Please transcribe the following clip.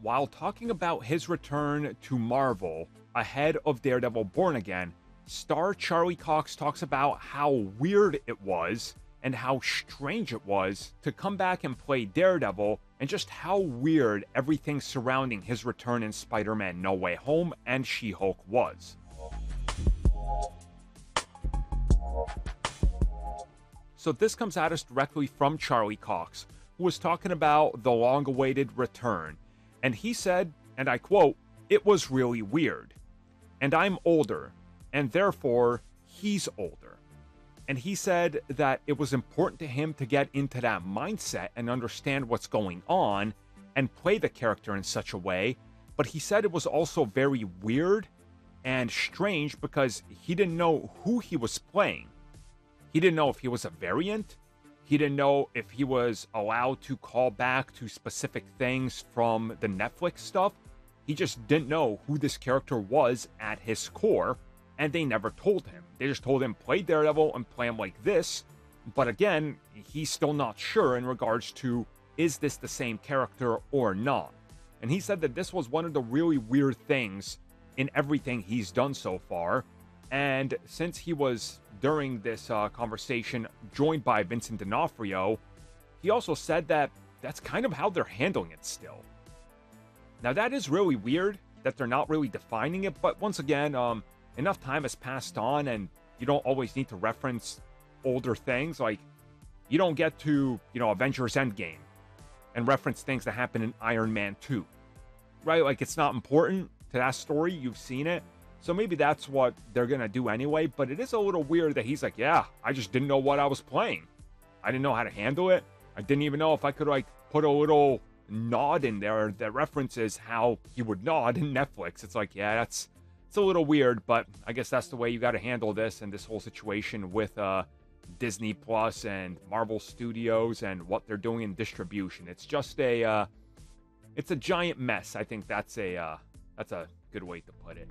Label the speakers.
Speaker 1: while talking about his return to Marvel ahead of Daredevil Born Again, star Charlie Cox talks about how weird it was and how strange it was to come back and play Daredevil, and just how weird everything surrounding his return in Spider-Man No Way Home and She-Hulk was. So this comes at us directly from Charlie Cox, who was talking about the long-awaited return. And he said, and I quote, "It was really weird. And I'm older, and therefore he's older." And he said that it was important to him to get into that mindset and understand what's going on and play the character in such a way. But he said it was also very weird and strange because he didn't know who he was playing. He didn't know if he was a variant. He didn't know if he was allowed to call back to specific things from the Netflix stuff. He just didn't know who this character was at his core, and they never told him. They just told him, play Daredevil and play him like this. But again, he's still not sure in regards to, is this the same character or not? And he said that this was one of the really weird things in everything he's done so far. And since he was, during this conversation, joined by Vincent D'Onofrio, he also said that that's kind of how they're handling it still. Now, that is really weird that they're not really defining it, but once again, enough time has passed on, and you don't always need to reference older things. Like, you don't get to, Avengers Endgame and reference things that happen in Iron Man 2, right? Like, it's not important to that story. You've seen it. So maybe that's what they're going to do anyway, but it is a little weird that he's like, yeah, I just didn't know what I was playing. I didn't know how to handle it. I didn't even know if I could, put a little nod in there that references how he would nod in Netflix. It's like, yeah, it's a little weird, but I guess that's the way you got to handle this and this whole situation with Disney Plus and Marvel Studios and what they're doing in distribution. It's just it's a giant mess. I think that's a good way to put it.